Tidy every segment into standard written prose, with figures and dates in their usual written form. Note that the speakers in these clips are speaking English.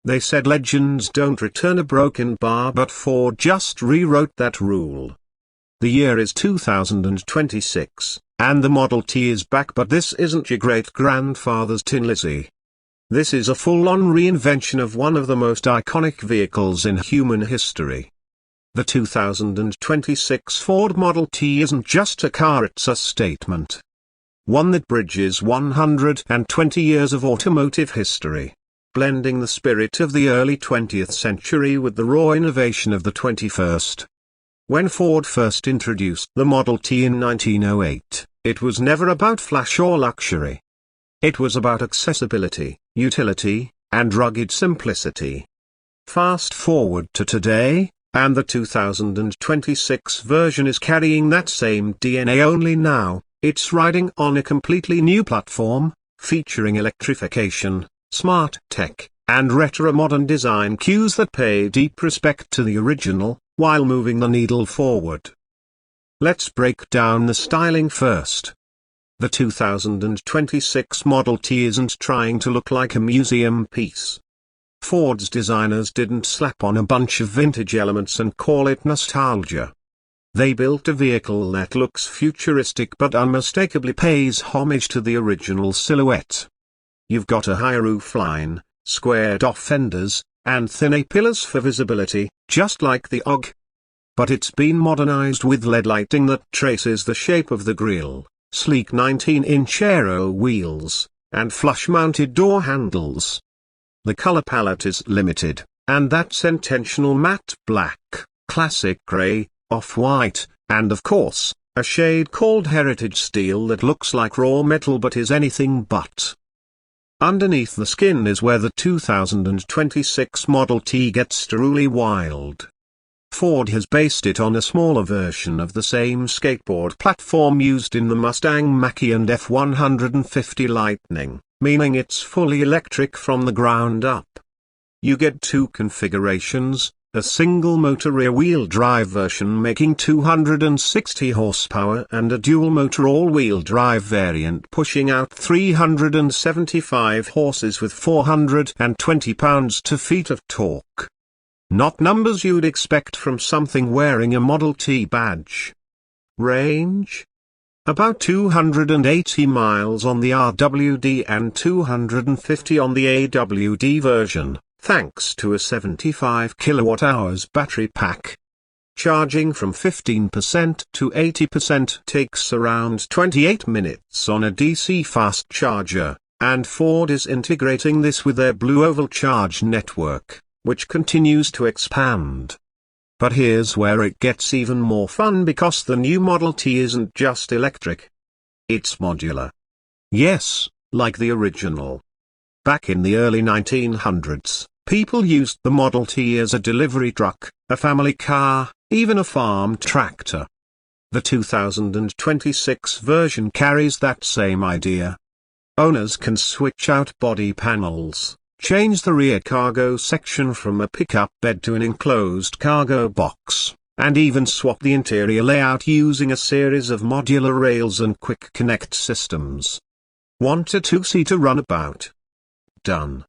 They said legends don't return a broken bar, but Ford just rewrote that rule. The year is 2026, and the Model T is back, but this isn't your great-grandfather's Tin Lizzie. This is a full-on reinvention of one of the most iconic vehicles in human history. The 2026 Ford Model T isn't just a car, it's a statement. One that bridges 120 years of automotive history, blending the spirit of the early 20th century with the raw innovation of the 21st. When Ford first introduced the Model T in 1908, it was never about flash or luxury. It was about accessibility, utility, and rugged simplicity. Fast forward to today, and the 2026 version is carrying that same DNA, only now, it's riding on a completely new platform, featuring electrification, smart tech, and retro-modern design cues that pay deep respect to the original, while moving the needle forward. Let's break down the styling first. The 2026 Model T isn't trying to look like a museum piece. Ford's designers didn't slap on a bunch of vintage elements and call it nostalgia. They built a vehicle that looks futuristic but unmistakably pays homage to the original silhouette. You've got a high roofline, squared-off fenders, and thin A-pillars for visibility, just like the OG. But it's been modernized with LED lighting that traces the shape of the grille, sleek 19-inch aero wheels, and flush-mounted door handles. The color palette is limited, and that's intentional: matte black, classic gray, off-white, and of course, a shade called heritage steel that looks like raw metal but is anything but. Underneath the skin is where the 2026 Model T gets truly wild. Ford has based it on a smaller version of the same skateboard platform used in the Mustang Mach-E and F-150 Lightning, meaning it's fully electric from the ground up. You get two configurations, a single-motor rear-wheel drive version making 260 horsepower and a dual-motor all-wheel drive variant pushing out 375 horses with 420 pounds-to-feet of torque. Not numbers you'd expect from something wearing a Model T badge. Range? About 280 miles on the RWD and 250 on the AWD version, thanks to a 75 kWh battery pack. Charging from 15% to 80% takes around 28 minutes on a DC fast charger, and Ford is integrating this with their Blue Oval Charge network, which continues to expand. But here's where it gets even more fun, because the new Model T isn't just electric. It's modular. Yes, like the original. Back in the early 1900s, people used the Model T as a delivery truck, a family car, even a farm tractor. The 2026 version carries that same idea. Owners can switch out body panels, change the rear cargo section from a pickup bed to an enclosed cargo box, and even swap the interior layout using a series of modular rails and quick connect systems. Want a two-seater runabout? Done.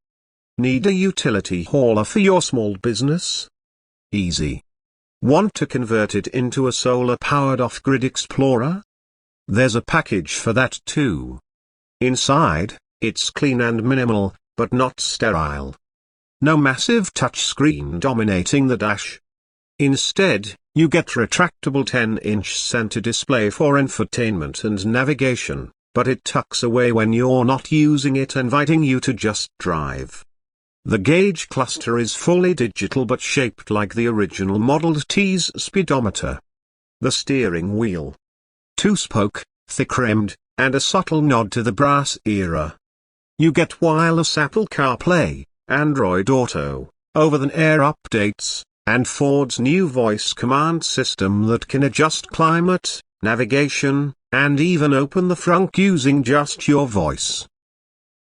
Need a utility hauler for your small business? Easy. Want to convert it into a solar-powered off-grid explorer? There's a package for that too. Inside, it's clean and minimal, but not sterile. No massive touchscreen dominating the dash. Instead, you get retractable 10-inch center display for infotainment and navigation, but it tucks away when you're not using it, inviting you to just drive. The gauge cluster is fully digital but shaped like the original Model T's speedometer. The steering wheel. Two-spoke, thick-rimmed, and a subtle nod to the brass era. You get wireless Apple CarPlay, Android Auto, over-the-air updates, and Ford's new voice command system that can adjust climate, navigation, and even open the frunk using just your voice.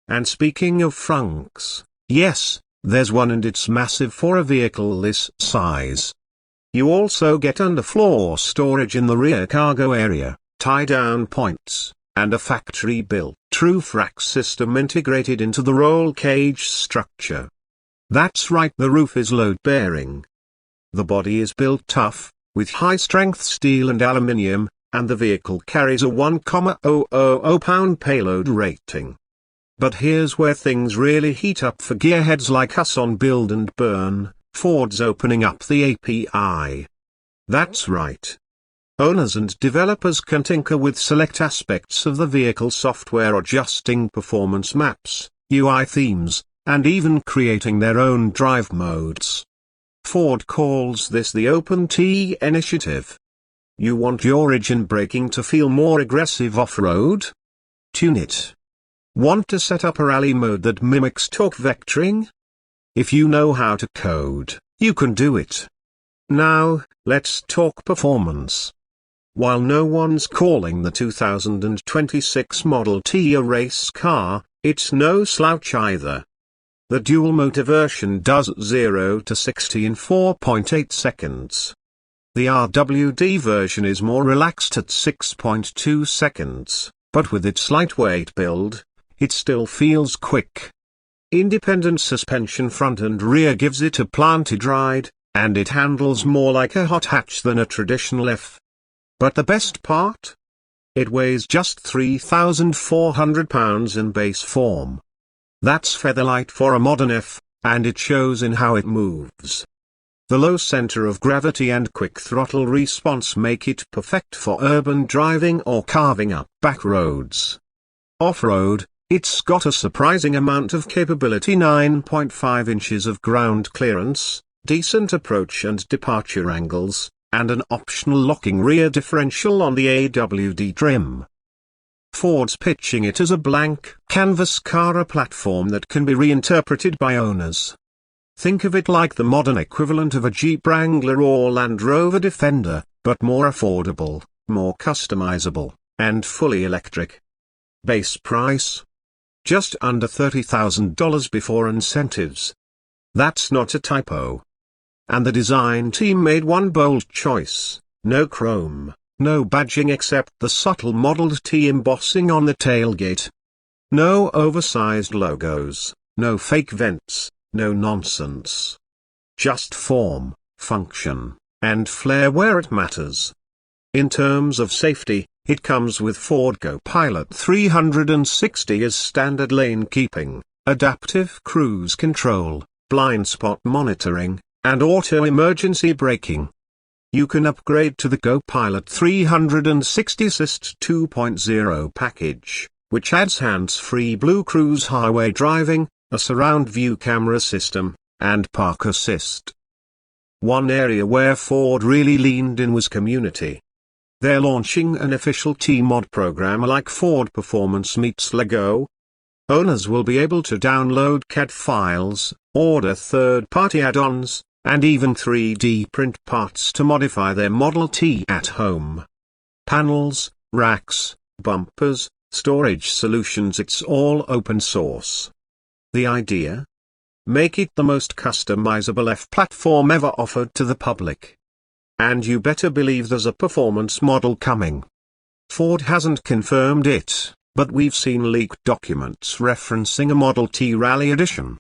And speaking of frunks, yes, there's one, and it's massive for a vehicle this size. You also get underfloor storage in the rear cargo area, tie-down points, and a factory-built roof rack system integrated into the roll cage structure. That's right, the roof is load-bearing. The body is built tough, with high-strength steel and aluminium, and the vehicle carries a 1,000 pound payload rating. But here's where things really heat up for gearheads like us on Build and Burn. Ford's opening up the API. That's right. Owners and developers can tinker with select aspects of the vehicle software, adjusting performance maps, UI themes, and even creating their own drive modes. Ford calls this the Open T initiative. You want your engine braking to feel more aggressive off-road? Tune it. Want to set up a rally mode that mimics torque vectoring? If you know how to code, you can do it. Now, let's talk performance. While no one's calling the 2026 Model T a race car, it's no slouch either. The dual-motor version does 0 to 60 in 4.8 seconds. The RWD version is more relaxed at 6.2 seconds, but with its lightweight build, it still feels quick. Independent suspension front and rear gives it a planted ride, and it handles more like a hot hatch than a traditional F. But the best part? It weighs just 3,400 pounds in base form. That's featherlight for a modern F, and it shows in how it moves. The low center of gravity and quick throttle response make it perfect for urban driving or carving up back roads. Off-road, it's got a surprising amount of capability: 9.5 inches of ground clearance, decent approach and departure angles, and an optional locking rear differential on the AWD trim. Ford's pitching it as a blank canvas car, a platform that can be reinterpreted by owners. Think of it like the modern equivalent of a Jeep Wrangler or Land Rover Defender, but more affordable, more customizable, and fully electric. Base price? Just under $30,000 before incentives. That's not a typo. And the design team made one bold choice: no chrome, no badging except the subtle Model T embossing on the tailgate. No oversized logos, no fake vents, no nonsense. Just form, function, and flair where it matters. In terms of safety, it comes with Ford Go Pilot 360 as standard lane keeping, adaptive cruise control, blind spot monitoring, and auto emergency braking. You can upgrade to the Go Pilot 360 Assist 2.0 package, which adds hands-free Blue Cruise highway driving, a surround view camera system, and park assist. One area where Ford really leaned in was community. They're launching an official T-Mod program like Ford Performance meets Lego. Owners will be able to download CAD files, order third-party add-ons, and even 3D print parts to modify their Model T at home. Panels, racks, bumpers, storage solutions, it's all open source. The idea? Make it the most customizable F platform ever offered to the public. And you better believe there's a performance model coming. Ford hasn't confirmed it, but we've seen leaked documents referencing a Model T Rally Edition.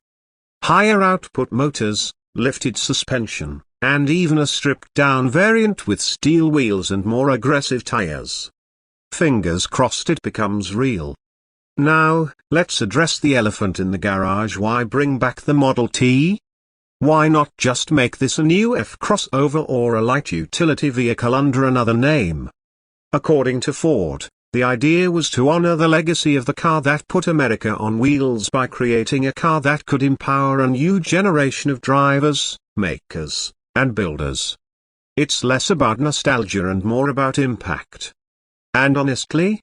Higher output motors, lifted suspension, and even a stripped-down variant with steel wheels and more aggressive tires. Fingers crossed it becomes real. Now, let's address the elephant in the garage. Why bring back the Model T? Why not just make this a new F crossover or a light utility vehicle under another name? According to Ford, the idea was to honor the legacy of the car that put America on wheels by creating a car that could empower a new generation of drivers, makers, and builders. It's less about nostalgia and more about impact. And honestly,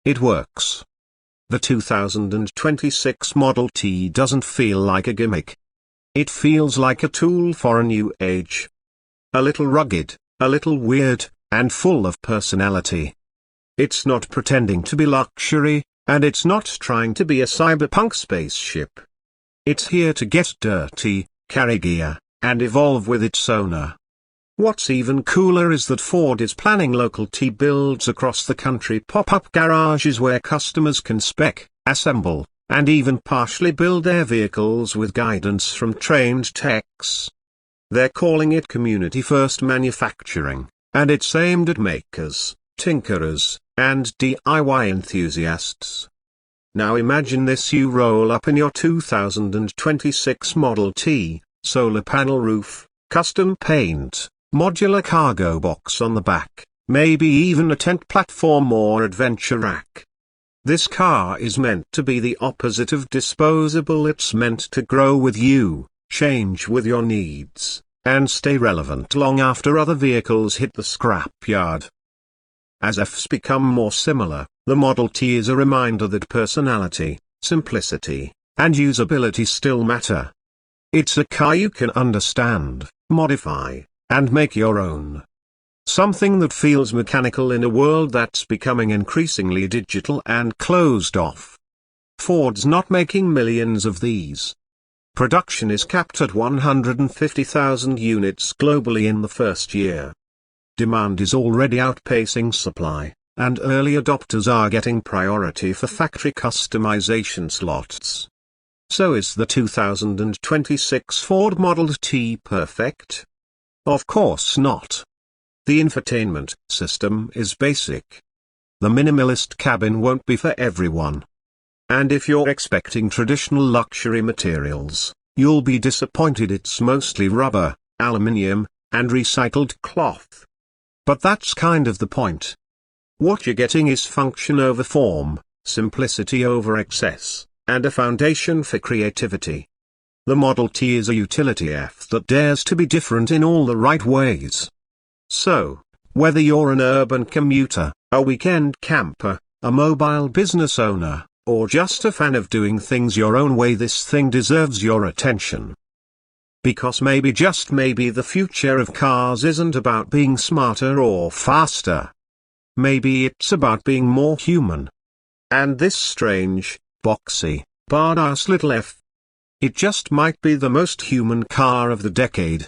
it works. The 2026 Model T doesn't feel like a gimmick. It feels like a tool for a new age. A little rugged, a little weird, and full of personality. It's not pretending to be luxury, and it's not trying to be a cyberpunk spaceship. It's here to get dirty, carry gear, and evolve with its owner. What's even cooler is that Ford is planning local T builds across the country, pop-up garages where customers can spec, assemble, and even partially build their vehicles with guidance from trained techs. They're calling it community-first manufacturing, and it's aimed at makers, tinkerers, and DIY enthusiasts. Now imagine this: you roll up in your 2026 Model T, solar panel roof, custom paint, modular cargo box on the back, maybe even a tent platform or adventure rack. This car is meant to be the opposite of disposable. It's meant to grow with you, change with your needs, and stay relevant long after other vehicles hit the scrapyard. As Fs become more similar, the Model T is a reminder that personality, simplicity, and usability still matter. It's a car you can understand, modify, and make your own. Something that feels mechanical in a world that's becoming increasingly digital and closed off. Ford's not making millions of these. Production is capped at 150,000 units globally in the first year. Demand is already outpacing supply, and early adopters are getting priority for factory customization slots. So is the 2026 Ford Model T perfect? Of course not. The infotainment system is basic. The minimalist cabin won't be for everyone. And if you're expecting traditional luxury materials, you'll be disappointed. It's mostly rubber, aluminium, and recycled cloth. But that's kind of the point. What you're getting is function over form, simplicity over excess, and a foundation for creativity. The Model T is a utility F that dares to be different in all the right ways. So, whether you're an urban commuter, a weekend camper, a mobile business owner, or just a fan of doing things your own way, this thing deserves your attention. Because maybe, just maybe, the future of cars isn't about being smarter or faster. Maybe it's about being more human. And this strange, boxy, badass little F, it just might be the most human car of the decade.